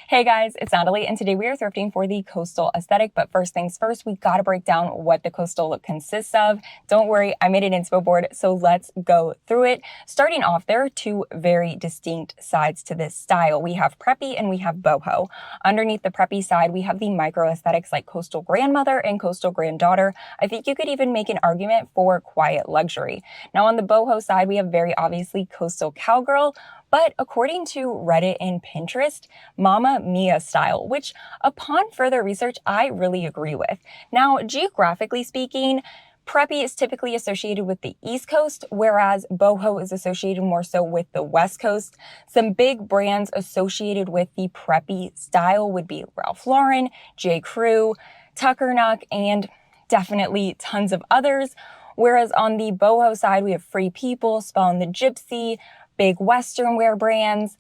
Hey guys, it's Natalie, and today we are thrifting for the coastal aesthetic. But first things first, we gotta break down what the coastal look consists of. Don't worry, I made an inspo board, so let's go through it. Starting off, there are two very distinct sides to this style. We have preppy and we have boho. Underneath the preppy side, we have the micro aesthetics like coastal grandmother and coastal granddaughter. I think you could even make an argument for quiet luxury. Now on the boho side, we have very obviously coastal cowgirl, but according to Reddit and Pinterest, Mama Mia style, which upon further research, I really agree with. Now, geographically speaking, preppy is typically associated with the East Coast, whereas boho is associated more so with the West Coast. Some big brands associated with the preppy style would be Ralph Lauren, J. Crew, Tuckernuck, and definitely tons of others. Whereas on the boho side, we have Free People, Spell and the Gypsy, big Western wear brands.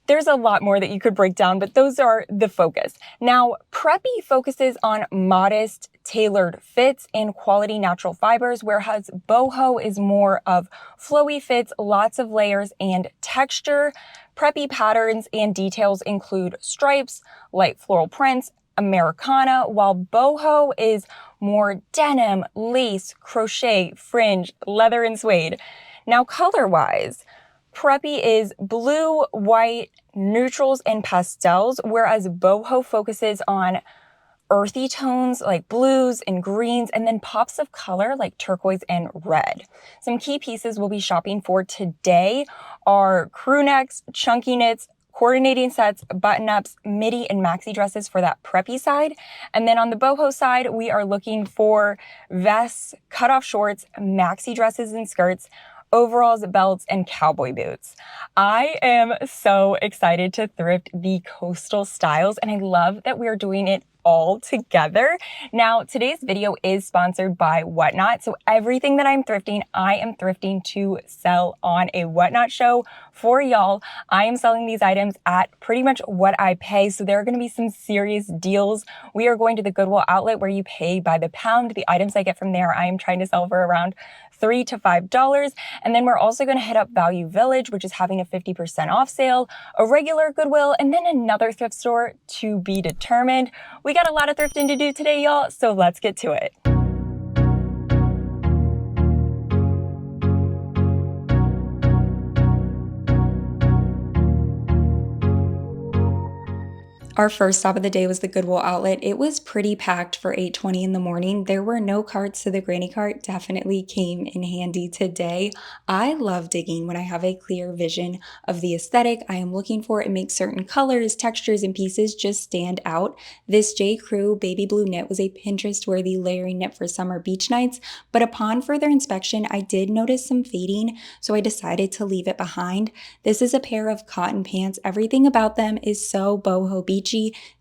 There's a lot more that you could break down, but those are the focus. Now, preppy focuses on modest, tailored fits and quality natural fibers, whereas boho is more of flowy fits, lots of layers and texture. Preppy patterns and details include stripes, light floral prints, Americana, while boho is more denim, lace, crochet, fringe, leather, and suede. Now, color-wise, preppy is blue, white, neutrals, and pastels, whereas boho focuses on earthy tones like blues and greens, and then pops of color like turquoise and red. Some key pieces we'll be shopping for today are crewnecks, chunky knits, coordinating sets, button-ups, midi, and maxi dresses for that preppy side. And then on the boho side, we are looking for vests, cutoff shorts, maxi dresses and skirts, overalls, belts, and cowboy boots. I am so excited to thrift the coastal styles, and I love that we are doing it all together. Now, today's video is sponsored by Whatnot, so everything that I'm thrifting, I am thrifting to sell on a Whatnot show for y'all. I am selling these items at pretty much what I pay, so there are going to be some serious deals. We are going to the Goodwill outlet where you pay by the pound. The items I get from there, I am trying to sell for around $3 to $5. And then we're also going to hit up Value Village, which is having a 50% off sale, a regular Goodwill, and then another thrift store to be determined. We got a lot of thrifting to do today, y'all, so let's get to it. Our first stop of the day was the Goodwill outlet. It was pretty packed for 8:20 in the morning. There were no carts, so the granny cart definitely came in handy today. I love digging when I have a clear vision of the aesthetic I am looking for. It makes certain colors, textures, and pieces just stand out. This J. Crew baby blue knit was a Pinterest-worthy layering knit for summer beach nights, but upon further inspection, I did notice some fading, so I decided to leave it behind. This is a pair of cotton pants. Everything about them is so boho beach.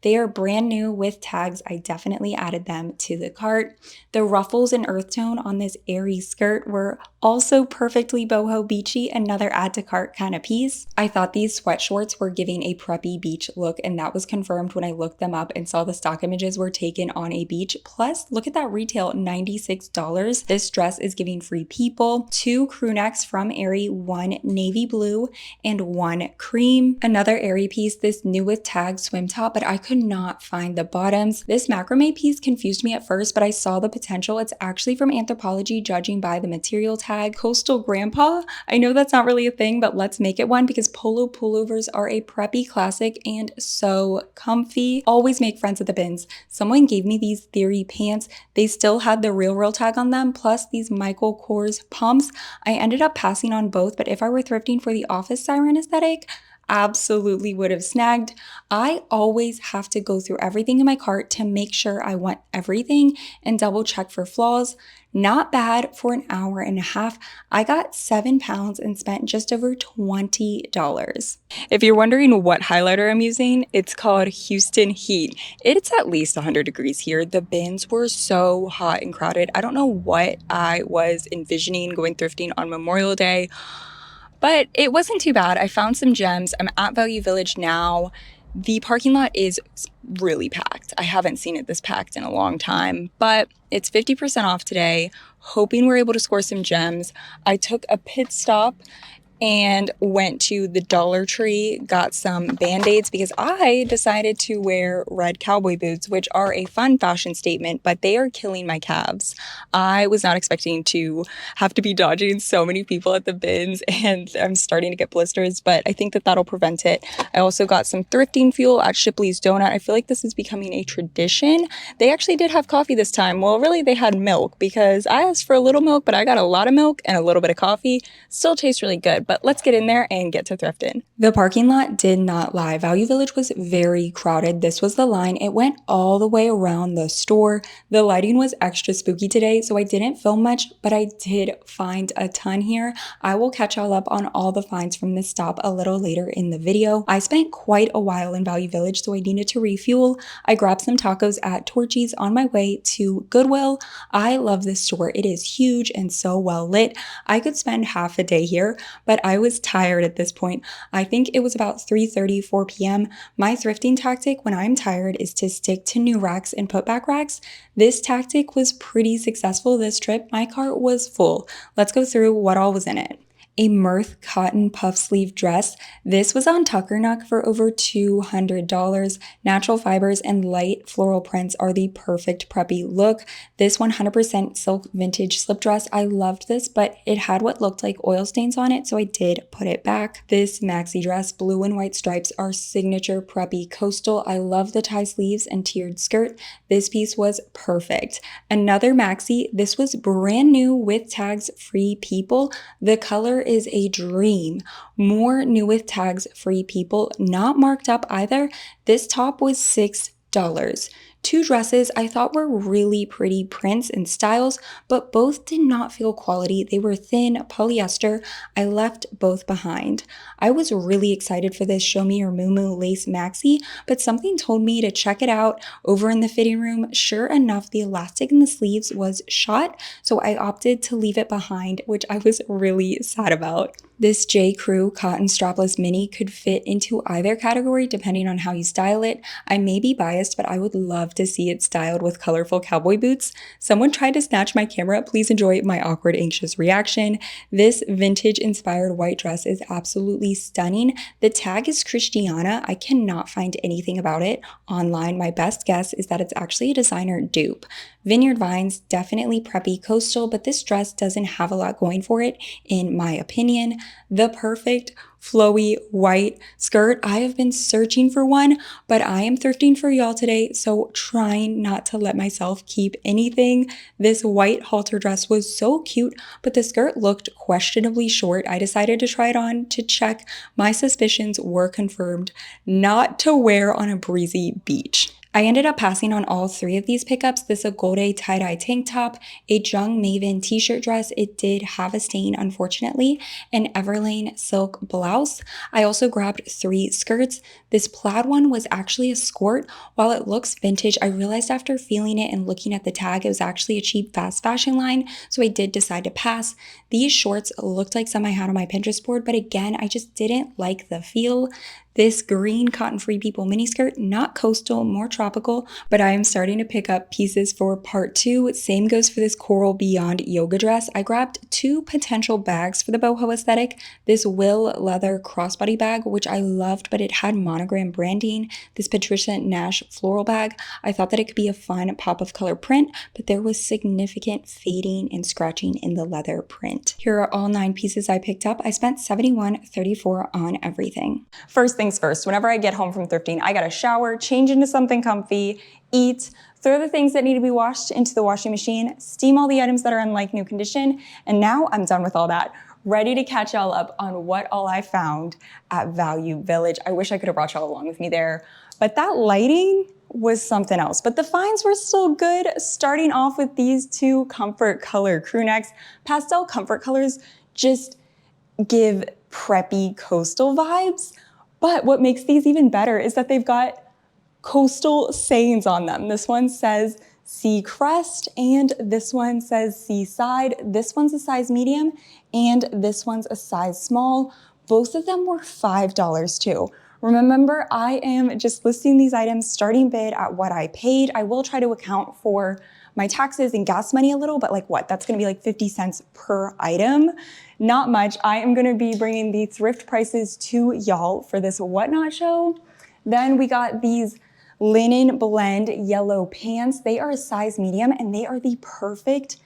They are brand new with tags. I definitely added them to the cart. The ruffles and earth tone on this Aerie skirt were also perfectly boho beachy, another add to cart kind of piece. I thought these sweat shorts were giving a preppy beach look, and that was confirmed when I looked them up and saw the stock images were taken on a beach. Plus, look at that retail, $96. This dress is giving Free People. 2 crewnecks from Aerie, 1 navy blue and 1 cream. Another Aerie piece, this new with tag swim top, but I could not find the bottoms. This macrame piece confused me at first, but I saw the potential. It's actually from Anthropologie, judging by the material tag. Coastal Grandpa. I know that's not really a thing, but let's make it one because polo pullovers are a preppy classic and so comfy. Always make friends at the bins. Someone gave me these Theory pants. They still had the real tag on them, plus these Michael Kors pumps. I ended up passing on both, but if I were thrifting for the office siren aesthetic, absolutely would have snagged. I always have to go through everything in my cart to make sure I want everything and double check for flaws. Not bad for an hour and a half. I got 7 pounds and spent just over $20. If you're wondering what highlighter I'm using, it's called Houston Heat. It's at least 100 degrees here. The bins were so hot and crowded. I don't know what I was envisioning going thrifting on Memorial Day, but it wasn't too bad. I found some gems. I'm at Value Village now. The parking lot is really packed. I haven't seen it this packed in a long time, but it's 50% off today. Hoping we're able to score some gems. I took a pit stop and went to the Dollar Tree, got some Band-Aids because I decided to wear red cowboy boots, which are a fun fashion statement, but they are killing my calves. I was not expecting to have to be dodging so many people at the bins, and I'm starting to get blisters, but I think that that'll prevent it. I also got some thrifting fuel at Shipley's Donut. I feel like this is becoming a tradition. They actually did have coffee this time. Well, really, they had milk because I asked for a little milk, but I got a lot of milk and a little bit of coffee. Still tastes really good, but let's get in there and get to thrifting. The parking lot did not lie. Value Village was very crowded. This was the line. It went all the way around the store. The lighting was extra spooky today, so I didn't film much, but I did find a ton here. I will catch y'all up on all the finds from this stop a little later in the video. I spent quite a while in Value Village, so I needed to refuel. I grabbed some tacos at Torchy's on my way to Goodwill. I love this store. It is huge and so well lit. I could spend half a day here, but I was tired at this point. I think it was about 3:30, 4 p.m. My thrifting tactic when I'm tired is to stick to new racks and put back racks. This tactic was pretty successful this trip. My cart was full. Let's go through what all was in it. A Mirth cotton puff sleeve dress. This was on Tuckernuck for over $200. Natural fibers and light floral prints are the perfect preppy look. This 100% silk vintage slip dress, I loved this, but it had what looked like oil stains on it, so I did put it back. This maxi dress, blue and white stripes, are signature preppy coastal. I love the tie sleeves and tiered skirt. This piece was perfect. Another maxi, this was brand new with tags, free people. The color is a dream. More new with tags, free people, not marked up either. This top was $6. Two dresses I thought were really pretty prints and styles, but both did not feel quality. They were thin polyester. I left both behind. I was really excited for this Show Me Your Muumuu lace maxi, but something told me to check it out over in the fitting room. Sure enough, the elastic in the sleeves was shot, so I opted to leave it behind, which I was really sad about. This J. Crew cotton strapless mini could fit into either category depending on how you style it. I may be biased, but I would love to see it styled with colorful cowboy boots. Someone tried to snatch my camera. Please enjoy my awkward, anxious reaction. This vintage-inspired white dress is absolutely stunning. The tag is Christiana. I cannot find anything about it online. My best guess is that it's actually a designer dupe. Vineyard Vines, definitely preppy coastal, but this dress doesn't have a lot going for it, in my opinion. The perfect flowy white skirt. I have been searching for one, but I am thrifting for y'all today, so trying not to let myself keep anything. This white halter dress was so cute, but the skirt looked questionably short. I decided to try it on to check. My suspicions were confirmed. Not to wear on a breezy beach. I ended up passing on all three of these pickups. This Agolde tie-dye tank top, a Jung Maven t-shirt dress. It did have a stain, unfortunately, an Everlane silk blouse. I also grabbed three skirts. This plaid one was actually a skirt. While it looks vintage, I realized after feeling it and looking at the tag, it was actually a cheap fast fashion line, so I did decide to pass. These shorts looked like some I had on my Pinterest board, but again, I just didn't like the feel. This green Cotton Free People miniskirt, not coastal, more tropical, but I am starting to pick up pieces for part two. Same goes for this Coral Beyond yoga dress. I grabbed two potential bags for the boho aesthetic. This Will leather crossbody bag, which I loved, but it had monogram branding. This Patricia Nash floral bag. I thought that it could be a fun pop of color print, but there was significant fading and scratching in the leather print. Here are all 9 pieces I picked up. I spent $71.34 on everything. First things first, whenever I get home from thrifting, I gotta shower, change into something comfy, eat, throw the things that need to be washed into the washing machine, steam all the items that are in like new condition, and now I'm done with all that. Ready to catch y'all up on what all I found at Value Village. I wish I could have brought y'all along with me there, but that lighting was something else. But the finds were still good, starting off with these 2 comfort color crewnecks. Pastel comfort colors just give preppy coastal vibes. But what makes these even better is that they've got coastal sayings on them. This one says Sea Crest, and this one says Seaside. This one's a size medium, and this one's a size small. Both of them were $5 too. Remember, I am just listing these items starting bid at what I paid. I will try to account for my taxes and gas money a little, but like what? That's gonna be like 50 cents per item. Not much. I am gonna be bringing the thrift prices to y'all for this Whatnot show. Then we got these linen blend yellow pants. They are a size medium and they are the perfect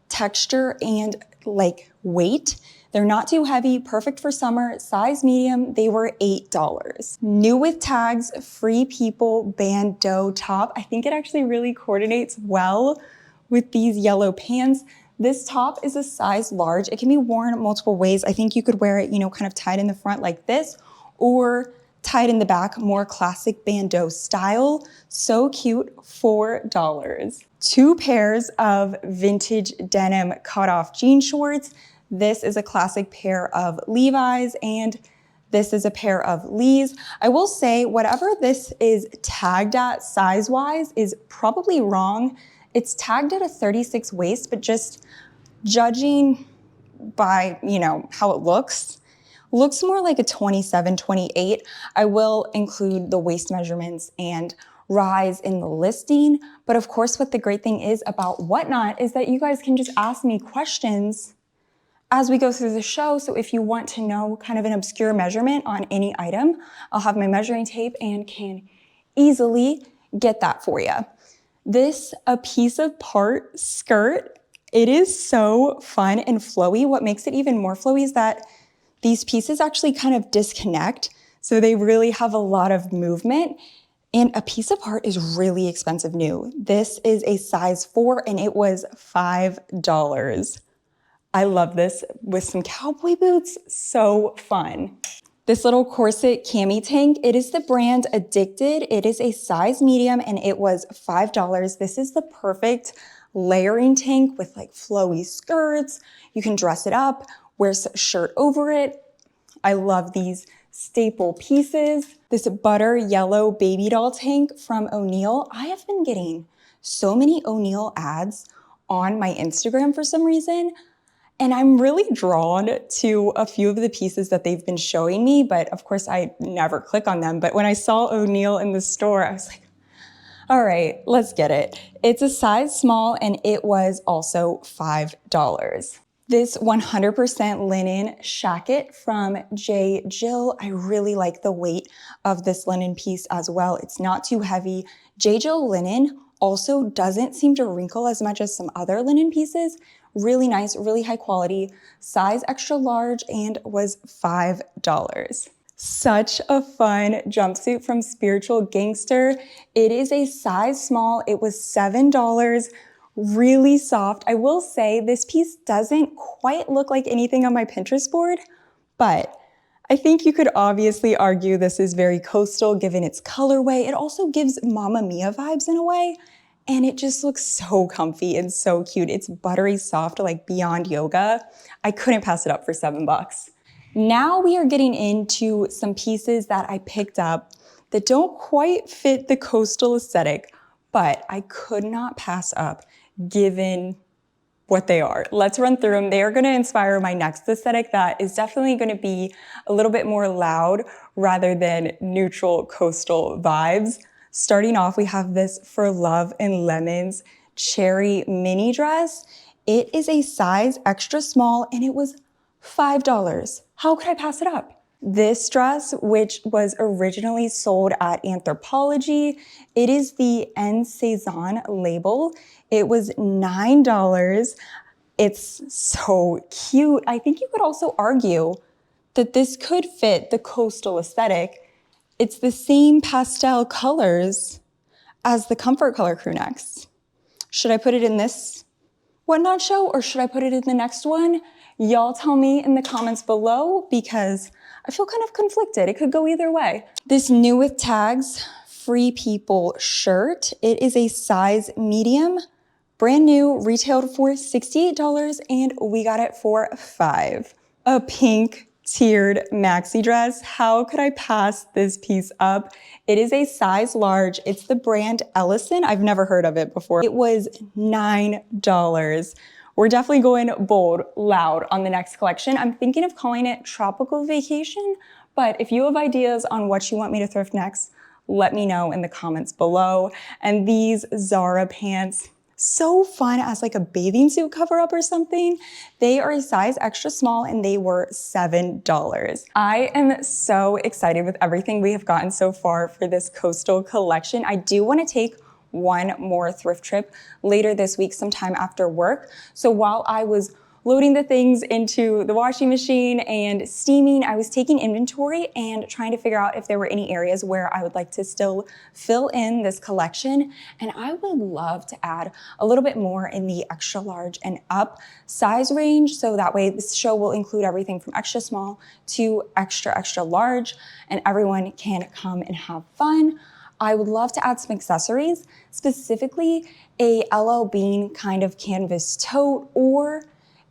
texture and like weight. They're not too heavy, perfect for summer, size medium. They were $8. New with tags, Free People bandeau top. I think it actually really coordinates well with these yellow pants. This top is a size large. It can be worn multiple ways. I think you could wear it, kind of tied in the front like this, or tied in the back, more classic bandeau style. So cute, $4. 2 pairs of vintage denim cutoff jean shorts. This is a classic pair of Levi's and this is a pair of Lee's. I will say whatever this is tagged at size-wise is probably wrong. It's tagged at a 36 waist, but just judging by, how it looks more like a 27, 28. I will include the waist measurements and rise in the listing. But of course, what the great thing is about Whatnot is that you guys can just ask me questions as we go through the show. So if you want to know kind of an obscure measurement on any item, I'll have my measuring tape and can easily get that for you. This a piece of part skirt. It is so fun and flowy. What makes it even more flowy is that these pieces actually kind of disconnect. So they really have a lot of movement. And a piece of art is really expensive new. This is a size 4 and it was $5. I love this with some cowboy boots, so fun. This little corset cami tank, it is the brand Addicted. It is a size medium and it was $5. This is the perfect layering tank with like flowy skirts. You can dress it up, wear a shirt over it. I love these staple pieces. This butter yellow baby doll tank from O'Neill. I have been getting so many O'Neill ads on my Instagram for some reason. And I'm really drawn to a few of the pieces that they've been showing me, but of course I never click on them. But when I saw O'Neill in the store, I was like, all right, let's get it. It's a size small and it was also $5. This 100% linen shacket from J. Jill. I really like the weight of this linen piece as well. It's not too heavy. J. Jill linen also doesn't seem to wrinkle as much as some other linen pieces. Really nice, really high quality, size extra large, and was $5. Such a fun jumpsuit from Spiritual Gangster. It is a size small, it was $7, really soft. I will say this piece doesn't quite look like anything on my Pinterest board, but I think you could obviously argue this is very coastal given its colorway. It also gives Mamma Mia vibes in a way. And it just looks so comfy and so cute. It's buttery soft, like beyond yoga. I couldn't pass it up for $7. Now we are getting into some pieces that I picked up that don't quite fit the coastal aesthetic, but I could not pass up given what they are. Let's run through them. They are gonna inspire my next aesthetic that is definitely gonna be a little bit more loud rather than neutral coastal vibes. Starting off, we have this For Love and Lemons cherry mini dress. It is a size extra small and it was $5. How could I pass it up? This dress, which was originally sold at Anthropologie, it is the En Saison label. It was $9. It's so cute. I think you could also argue that this could fit the coastal aesthetic. It's the same pastel colors as the Comfort Color Crewnecks. Should I put it in this Whatnot show or should I put it in the next one? Y'all tell me in the comments below because I feel kind of conflicted. It could go either way. This New with Tags Free People shirt. It is a size medium, brand new, retailed for $68 and we got it for $5. A pink tiered maxi dress. How could I pass this piece up? It is a size large. It's the brand Ellison. I've never heard of it before. It was $9. We're definitely going bold, loud on the next collection. I'm thinking of calling it Tropical Vacation, But if you have ideas on what you want me to thrift next, let me know in the comments below. And these Zara pants, so fun as like a bathing suit cover up or something. They are a size extra small and they were $7. I am so excited with everything we have gotten so far for this coastal collection. I do want to take one more thrift trip later this week, sometime after work. So while I was loading the things into the washing machine and steaming, I was taking inventory and trying to figure out if there were any areas where I would like to still fill in this collection. And I would love to add a little bit more in the extra large and up size range. So that way this show will include everything from extra small to extra, extra large, and everyone can come and have fun. I would love to add some accessories, specifically a LL Bean kind of canvas tote or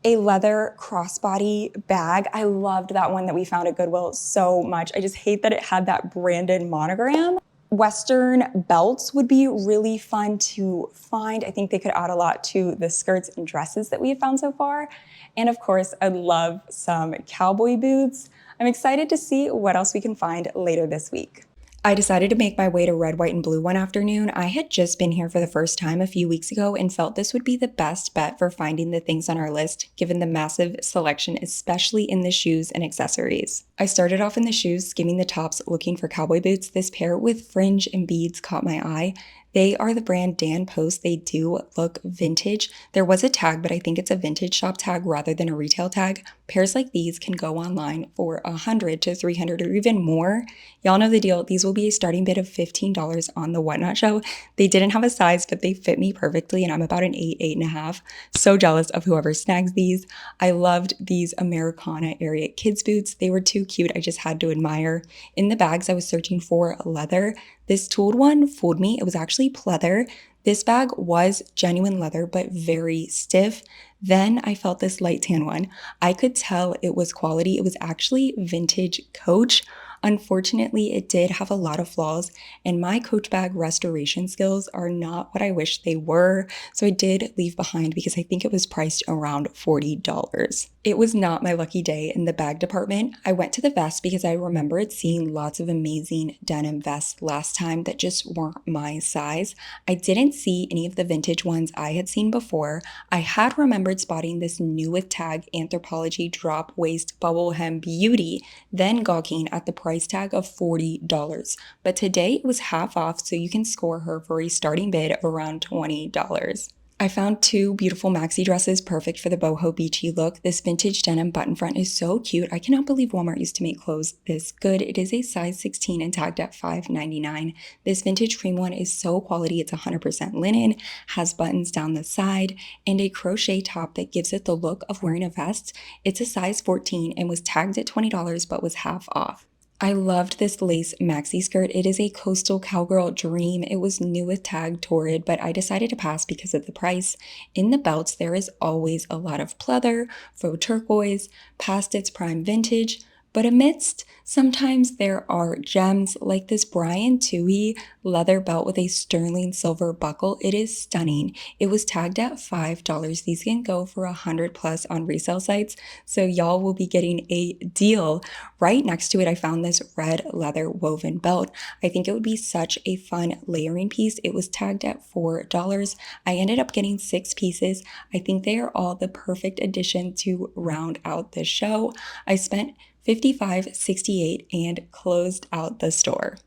a leather crossbody bag. I loved that one that we found at Goodwill so much. I just hate that it had that branded monogram. Western belts would be really fun to find. I think they could add a lot to the skirts and dresses that we have found so far. And of course, I'd love some cowboy boots. I'm excited to see what else we can find later this week. I decided to make my way to Red, White, and Blue one afternoon. I had just been here for the first time a few weeks ago and felt this would be the best bet for finding the things on our list, given the massive selection, especially in the shoes and accessories. I started off in the shoes, skimming the tops, looking for cowboy boots. This pair with fringe and beads caught my eye. They are the brand Dan Post. They do look vintage. There was a tag, but I think it's a vintage shop tag rather than a retail tag. Pairs like these can go online for $100 to $300 or even more. Y'all know the deal. These will be a starting bid of $15 on the Whatnot show. They didn't have a size, but they fit me perfectly, and I'm about an 8, 8.5. So jealous of whoever snags these. I loved these Americana Aerie kids boots. They were too cute. I just had to admire. In the bags, I was searching for leather. This tooled one fooled me. It was actually pleather. This bag was genuine leather, but very stiff. Then I felt this light tan one. I could tell it was quality. It was actually vintage Coach. Unfortunately, it did have a lot of flaws, and my Coach bag restoration skills are not what I wish they were, so I did leave behind because I think it was priced around $40. It was not my lucky day in the bag department. I went to the vest because I remembered seeing lots of amazing denim vests last time that just weren't my size. I didn't see any of the vintage ones I had seen before. I had remembered spotting this new with tag Anthropologie drop waist bubble hem beauty, then gawking at the price tag of $40. But today it was half off, so you can score her for a starting bid of around $20. I found two beautiful maxi dresses perfect for the boho beachy look. This vintage denim button front is so cute. I cannot believe Walmart used to make clothes this good. It is a size 16 and tagged at $5.99. This vintage cream one is so quality. It's 100% linen, has buttons down the side, and a crochet top that gives it the look of wearing a vest. It's a size 14 and was tagged at $20 but was half off. I loved this lace maxi skirt. It is a coastal cowgirl dream. It was new with tag Torrid, but I decided to pass because of the price. In the belts, there is always a lot of pleather, faux turquoise, past its prime vintage, but amidst, sometimes there are gems like this Brian Toohey leather belt with a sterling silver buckle. It is stunning. It was tagged at $5. These can go for $100+ on resale sites, so y'all will be getting a deal. Right next to it, I found this red leather woven belt. I think it would be such a fun layering piece. It was tagged at $4. I ended up getting 6 pieces. I think they are all the perfect addition to round out this show. I spent $55.68 and closed out the store.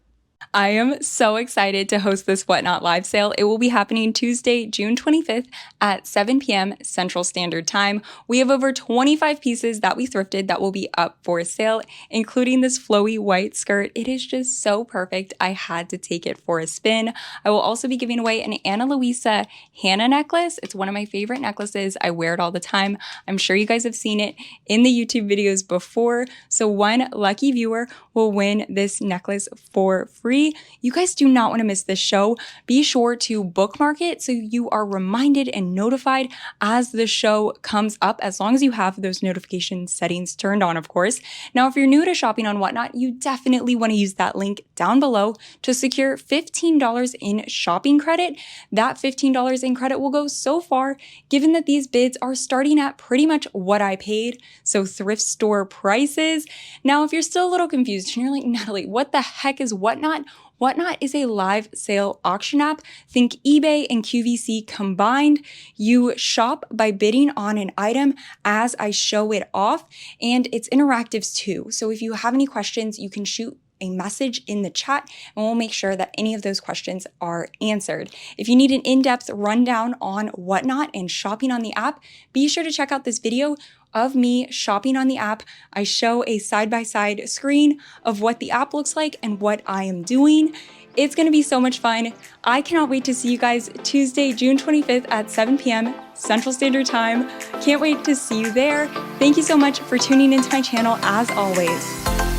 I am so excited to host this Whatnot live sale. It will be happening Tuesday, June 25th at 7 p.m. Central Standard Time. We have over 25 pieces that we thrifted that will be up for sale, including this flowy white skirt. It is just so perfect. I had to take it for a spin. I will also be giving away an Ana Luisa Hannah necklace. It's one of my favorite necklaces. I wear it all the time. I'm sure you guys have seen it in the YouTube videos before. So one lucky viewer will win this necklace for free. Tuesday. You guys do not want to miss this show. Be sure to bookmark it so you are reminded and notified as the show comes up, as long as you have those notification settings turned on, of course. Now, if you're new to shopping on Whatnot, you definitely want to use that link down below to secure $15 in shopping credit. That $15 in credit will go so far, given that these bids are starting at pretty much what I paid, so thrift store prices. Now, if you're still a little confused and you're like, Natalie, what the heck is Whatnot? Whatnot is a live sale auction app. Think eBay and QVC combined. You shop by bidding on an item as I show it off, and it's interactives too. So if you have any questions, you can shoot a message in the chat and we'll make sure that any of those questions are answered. If you need an in-depth rundown on Whatnot and shopping on the app, be sure to check out this video of me shopping on the app. I show a side-by-side screen of what the app looks like and what I am doing. It's gonna be so much fun. I cannot wait to see you guys Tuesday, June 25th at 7 p.m. Central Standard Time. Can't wait to see you there. Thank you so much for tuning into my channel as always.